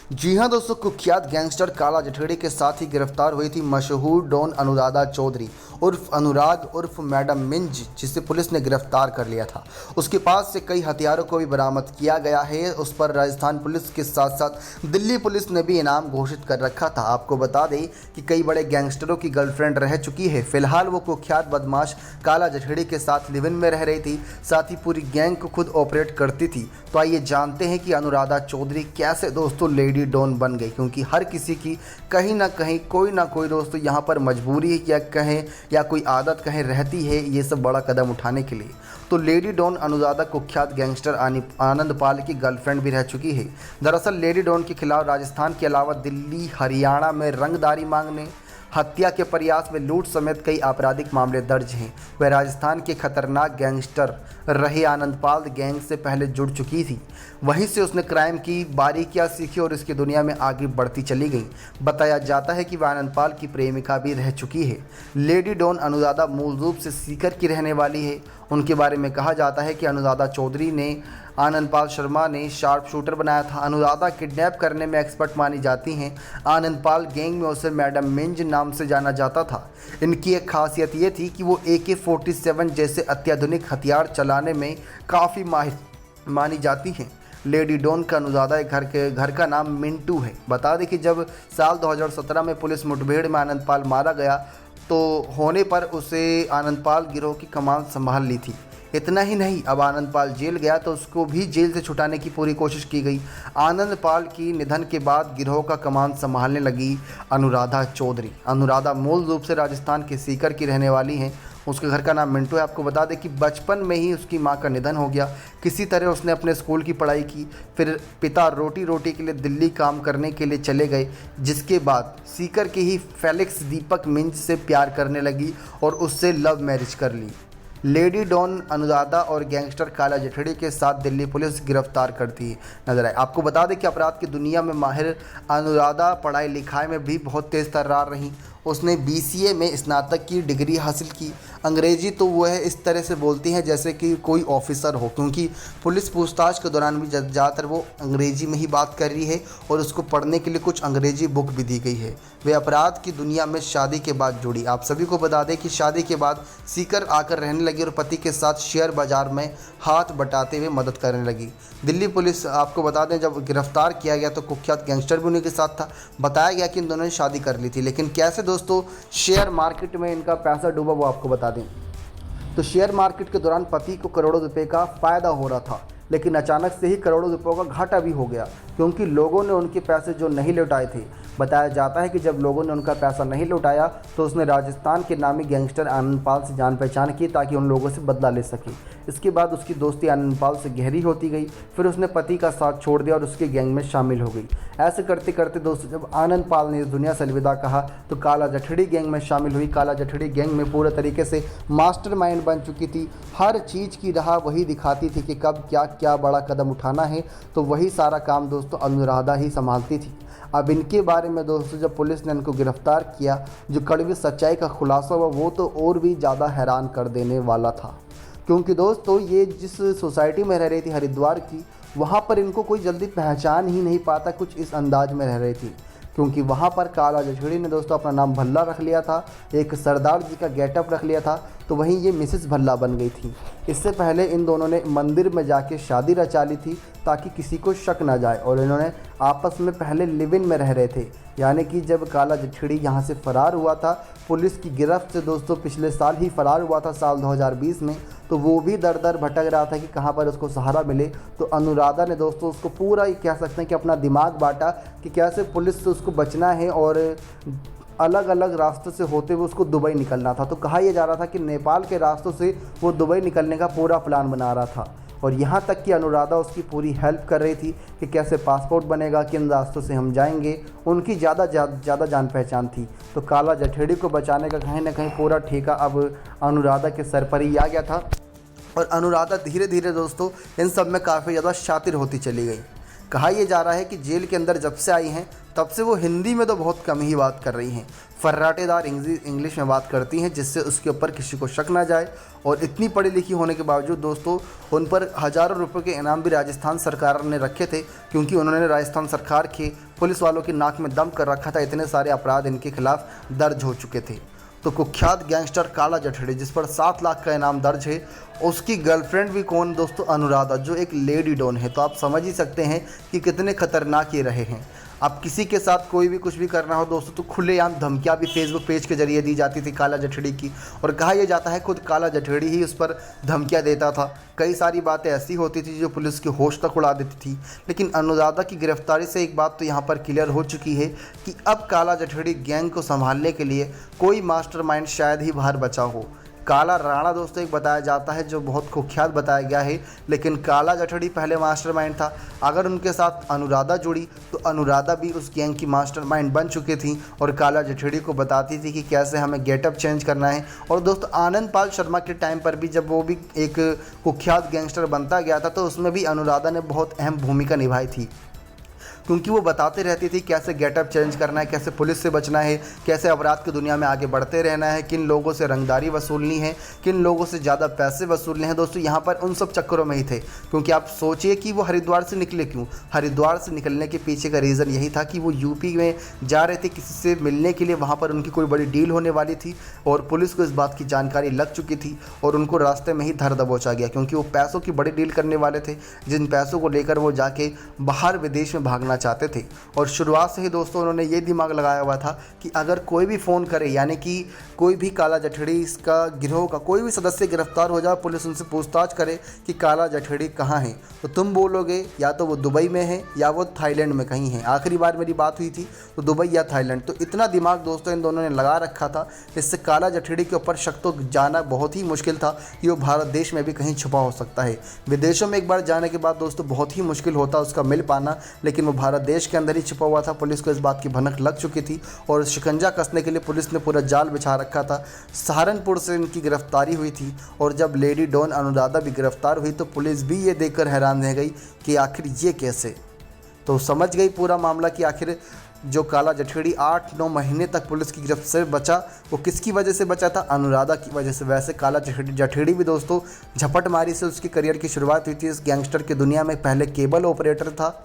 जी हाँ दोस्तों, कुख्यात गैंगस्टर काला जठेड़ी के साथ ही गिरफ्तार हुई थी मशहूर डॉन अनुराधा चौधरी उर्फ अनुराग उर्फ मैडम मिंज, जिसे पुलिस ने गिरफ्तार कर लिया था। उसके पास से कई हथियारों को भी बरामद किया गया है। उस पर राजस्थान पुलिस के साथ साथ दिल्ली पुलिस ने भी इनाम घोषित कर रखा था। आपको बता दें कि कई बड़े गैंगस्टरों की गर्लफ्रेंड रह चुकी है। फिलहाल वो कुख्यात बदमाश काला जठेड़ी के साथ लिव इन में रह रही थी, साथ ही पूरी गैंग को खुद ऑपरेट करती थी। तो आइए जानते हैं कि अनुराधा चौधरी कैसे दोस्तों लेडी डॉन बन गई, क्योंकि हर किसी की कहीं ना कहीं कोई ना कोई दोस्तों यहाँ पर मजबूरी या कहें या कोई आदत कहें रहती है ये सब बड़ा कदम उठाने के लिए। तो लेडी डॉन अनुराधा कुख्यात गैंगस्टर आनंद पाल की गर्लफ्रेंड भी रह चुकी है। दरअसल लेडी डॉन के खिलाफ राजस्थान के अलावा दिल्ली हरियाणा में रंगदारी मांगने, हत्या के प्रयास में लूट समेत कई आपराधिक मामले दर्ज हैं। वह राजस्थान के खतरनाक गैंगस्टर रहे आनंदपाल गैंग से पहले जुड़ चुकी थी। वहीं से उसने क्राइम की बारीकियां सीखी और इसकी दुनिया में आगे बढ़ती चली गई। बताया जाता है कि वह आनंदपाल की प्रेमिका भी रह चुकी है। लेडी डॉन अनुराधा मूल रूप से सीकर की रहने वाली है। उनके बारे में कहा जाता है कि अनुराधा चौधरी ने आनंदपाल शर्मा ने शार्प शूटर बनाया था। अनुराधा किडनैप करने में एक्सपर्ट मानी जाती हैं। आनंदपाल गैंग में उसे मैडम मिंज नाम से जाना जाता था। इनकी एक खासियत ये थी कि वो AK-47 जैसे अत्याधुनिक हथियार चलाने में काफ़ी माहिर मानी जाती हैं। लेडी डॉन का अनुराधा घर का नाम मिंटू है। बता दें कि जब साल 2017 में पुलिस मुठभेड़ में आनंदपाल मारा गया तो होने पर उसे आनंदपाल गिरोह की कमान संभाल ली थी। इतना ही नहीं, अब आनंदपाल जेल गया तो उसको भी जेल से छुटाने की पूरी कोशिश की गई। आनंदपाल की निधन के बाद गिरोह का कमान संभालने लगी अनुराधा चौधरी। अनुराधा मूल रूप से राजस्थान के सीकर की रहने वाली हैं। उसके घर का नाम मिंटू है। आपको बता दें कि बचपन में ही उसकी मां का निधन हो गया। किसी तरह उसने अपने स्कूल की पढ़ाई की, फिर पिता रोटी के लिए दिल्ली काम करने के लिए चले गए, जिसके बाद सीकर के ही फेलिक्स दीपक मिंज से प्यार करने लगी और उससे लव मैरिज कर ली। लेडी डॉन अनुराधा और गैंगस्टर काला जठेड़ी के साथ दिल्ली पुलिस गिरफ्तार करती नजर आई। आपको बता दें कि अपराध की दुनिया में माहिर अनुराधा पढ़ाई लिखाई में भी बहुत तेज़ तर्रार रही। उसने BCA में स्नातक की डिग्री हासिल की। अंग्रेजी तो वह इस तरह से बोलती हैं जैसे कि कोई ऑफिसर हो, क्योंकि पुलिस पूछताछ के दौरान भी ज़्यादातर वो अंग्रेजी में ही बात कर रही है और उसको पढ़ने के लिए कुछ अंग्रेजी बुक भी दी गई है। वे अपराध की दुनिया में शादी के बाद जुड़ी। आप सभी को बता दें कि शादी के बाद सीकर आकर रहने लगी और पति के साथ शेयर बाजार में हाथ बटाते हुए मदद करने लगी। दिल्ली पुलिस, आपको बता दें, जब गिरफ्तार किया गया तो कुख्यात गैंगस्टर भी उन्हीं के साथ था। बताया गया कि इन दोनों ने शादी कर ली थी, लेकिन कैसे दोस्तों शेयर मार्केट में इनका पैसा डूबा वो आपको बता दें। तो शेयर मार्केट के दौरान पति को करोड़ों रुपए का फ़ायदा हो रहा था, लेकिन अचानक से ही करोड़ों रुपयों का घाटा भी हो गया, क्योंकि लोगों ने उनके पैसे जो नहीं लौटाए थे। बताया जाता है कि जब लोगों ने उनका पैसा नहीं लौटाया तो उसने राजस्थान के नामी गैंगस्टर आनंदपाल से जान पहचान की ताकि उन लोगों से बदला ले सके। इसके बाद उसकी दोस्ती आनंदपाल से गहरी होती गई। फिर उसने पति का साथ छोड़ दिया और उसके गैंग में शामिल हो गई। ऐसे करते करते दोस्तों जब आनंदपाल ने इस दुनिया से अलविदा कहा तो काला जठेड़ी गैंग में शामिल हुई। काला जठेड़ी गैंग में पूरे तरीके से मास्टरमाइंड बन चुकी थी। हर चीज़ की राह वही दिखाती थी कि कब क्या क्या बड़ा कदम उठाना है, तो वही सारा काम दोस्तों अनुराधा ही संभालती थी। अब इनके बारे में दोस्तों जब पुलिस ने इनको गिरफ्तार किया, जो कड़वी सच्चाई का खुलासा हुआ वो तो और भी ज़्यादा हैरान कर देने वाला था, क्योंकि दोस्तों ये जिस सोसाइटी में रह रही थी हरिद्वार की, वहाँ पर इनको कोई जल्दी पहचान ही नहीं पाता, कुछ इस अंदाज में रह रही थी, क्योंकि वहाँ पर काला जठेड़ी ने दोस्तों अपना नाम भल्ला रख लिया था, एक सरदार जी का गेटअप रख लिया था, तो वहीं ये मिसेस भल्ला बन गई थी। इससे पहले इन दोनों ने मंदिर में जाके शादी रचा ली थी ताकि किसी को शक ना जाए, और इन्होंने आपस में पहले लिव इन में रह रहे थे। यानी कि जब काला जठेड़ी यहाँ से फ़रार हुआ था, पुलिस की गिरफ्त से दोस्तों पिछले साल ही फ़रार हुआ था, साल 2020 में, तो वो भी दर दर भटक रहा था कि कहाँ पर उसको सहारा मिले। तो अनुराधा ने दोस्तों उसको पूरा ही कह सकते हैं कि अपना दिमाग बांटा कि कैसे पुलिस से उसको बचना है, और अलग अलग रास्तों से होते हुए उसको दुबई निकलना था। तो कहा यह जा रहा था कि नेपाल के रास्तों से वो दुबई निकलने का पूरा प्लान बना रहा था, और यहाँ तक कि अनुराधा उसकी पूरी हेल्प कर रही थी कि कैसे पासपोर्ट बनेगा, किन रास्तों से हम जाएंगे। उनकी ज़्यादा जान पहचान थी। तो काला जठेड़ी को बचाने का कहीं ना कहीं पूरा ठेका अब अनुराधा के सर पर ही आ गया था, और अनुराधा धीरे धीरे दोस्तों इन सब में काफ़ी ज़्यादा शातिर होती चली गई। कहा यह जा रहा है कि जेल के अंदर जब से आई हैं तब से वो हिंदी में तो बहुत कम ही बात कर रही हैं, फर्राटेदार इंग्लिश में बात करती हैं, जिससे उसके ऊपर किसी को शक ना जाए। और इतनी पढ़ी लिखी होने के बावजूद दोस्तों उन पर हज़ारों रुपए के इनाम भी राजस्थान सरकार ने रखे थे, क्योंकि उन्होंने राजस्थान सरकार के पुलिस वालों की नाक में दम कर रखा था। इतने सारे अपराध इनके खिलाफ दर्ज हो चुके थे। तो कुख्यात गैंगस्टर काला जठेड़ी, जिस पर 7 लाख का इनाम दर्ज है, उसकी गर्लफ्रेंड भी कौन दोस्तों? अनुराधा, जो एक लेडी डॉन है। तो आप समझ ही सकते हैं कि कितने खतरनाक ये रहे हैं। अब किसी के साथ कोई भी कुछ भी करना हो दोस्तों तो खुलेआम धमकियां भी फेसबुक पेज के जरिए दी जाती थी काला जठेड़ी की, और कहा यह जाता है खुद काला जठेड़ी ही उस पर धमकियां देता था। कई सारी बातें ऐसी होती थी जो पुलिस की होश तक उड़ा देती थी। लेकिन अनुराधा की गिरफ्तारी से एक बात तो यहाँ पर क्लियर हो चुकी है कि अब काला जठेड़ी गैंग को संभालने के लिए कोई मास्टरमाइंड शायद ही बाहर बचा हो। काला राणा दोस्तों एक बताया जाता है जो बहुत कुख्यात बताया गया है, लेकिन काला जठेड़ी पहले मास्टरमाइंड था। अगर उनके साथ अनुराधा जुड़ी तो अनुराधा भी उस गैंग की मास्टरमाइंड बन चुकी थी और काला जठेड़ी को बताती थी कि कैसे हमें गेटअप चेंज करना है। और दोस्तों आनंद पाल शर्मा के टाइम पर भी जब वो भी एक कुख्यात गैंगस्टर बनता गया था तो उसमें भी अनुराधा ने बहुत अहम भूमिका निभाई थी, क्योंकि वो बताते रहती थी कैसे गेटअप चेंज करना है, कैसे पुलिस से बचना है, कैसे अपराध की दुनिया में आगे बढ़ते रहना है, किन लोगों से रंगदारी वसूलनी है, किन लोगों से ज़्यादा पैसे वसूलने हैं। दोस्तों यहाँ पर उन सब चक्करों में ही थे, क्योंकि आप सोचिए कि वो हरिद्वार से निकले क्यों। हरिद्वार से निकलने के पीछे का रीज़न यही था कि वो यूपी में जा रहे थे किसी से मिलने के लिए, वहाँ पर उनकी कोई बड़ी डील होने वाली थी और पुलिस को इस बात की जानकारी लग चुकी थी और उनको रास्ते में ही धर दबोचा गया, क्योंकि वो पैसों की बड़ी डील करने वाले थे, जिन पैसों को लेकर वो जाके बाहर विदेश में भागना चाहते थे। और शुरुआत से ही दोस्तों उन्होंने ये दिमाग लगाया हुआ था कि अगर कोई भी फ़ोन करे, यानी कि कोई भी काला जठेड़ी इसका गिरोह का कोई भी सदस्य गिरफ्तार हो जाए, पुलिस उनसे पूछताछ करे कि काला जठेड़ी कहाँ है, तो तुम बोलोगे या तो वो दुबई में है या वो थाईलैंड में कहीं है। आखिरी बार मेरी बात हुई थी तो दुबई या थाईलैंड। तो इतना दिमाग दोस्तों इन दोनों ने लगा रखा था, इससे काला जठेड़ी के ऊपर शक तो जाना बहुत ही मुश्किल था कि वो भारत देश में भी कहीं छुपा हो सकता है। विदेशों में एक बार जाने के बाद दोस्तों बहुत ही मुश्किल होता उसका मिल पाना, लेकिन वो भारत देश के अंदर ही छुपा हुआ था। पुलिस को इस बात की भनक लग चुकी थी और शिकंजा कसने के लिए पुलिस ने पूरा जाल बिछा रखा था। सहारनपुर से इनकी गिरफ्तारी हुई थी और जब लेडी डॉन अनुराधा भी गिरफ्तार हुई तो पुलिस भी ये देखकर हैरान रह गई कि आखिर ये कैसे। तो समझ गई पूरा मामला कि आखिर जो काला जठेड़ी 8-9 महीने तक पुलिस की गिरफ्त से बचा वो किसकी वजह से बचा था? अनुराधा की वजह से। वैसे काला जठेड़ी भी दोस्तों झपटमारी से उसकी करियर की शुरुआत हुई थी इस गैंगस्टर की दुनिया में। पहले केबल ऑपरेटर था,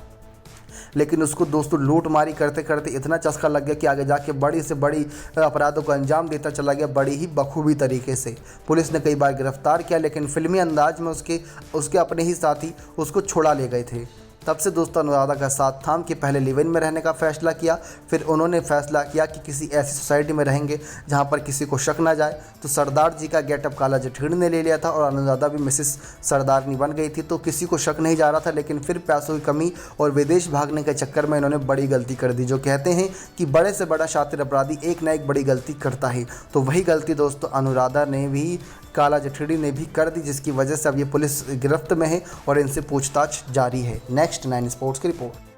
लेकिन उसको दोस्तों लूट मारी करते करते इतना चस्का लग गया कि आगे जाके बड़ी से बड़ी अपराधों को अंजाम देता चला गया, बड़ी ही बखूबी तरीके से। पुलिस ने कई बार गिरफ्तार किया, लेकिन फिल्मी अंदाज में उसके अपने ही साथी उसको छुड़ा ले गए थे। तब से दोस्तों अनुराधा का साथ थाम के पहले लिव इन में रहने का फ़ैसला किया, फिर उन्होंने फैसला किया कि किसी ऐसी सोसाइटी में रहेंगे जहां पर किसी को शक ना जाए। तो सरदार जी का गेटअप काला जठेड़ी ने ले लिया था और अनुराधा भी मिसेस सरदारनी बन गई थी, तो किसी को शक नहीं जा रहा था। लेकिन फिर पैसों की कमी और विदेश भागने के चक्कर में इन्होंने बड़ी गलती कर दी। जो कहते हैं कि बड़े से बड़ा शातिर अपराधी एक ना एक बड़ी गलती करता है, तो वही गलती दोस्तों अनुराधा ने भी, काला जठेड़ी ने भी कर दी, जिसकी वजह से अब ये पुलिस गिरफ्त में है और इनसे पूछताछ जारी है। नेक्स्ट 9 स्पोर्ट्स की रिपोर्ट।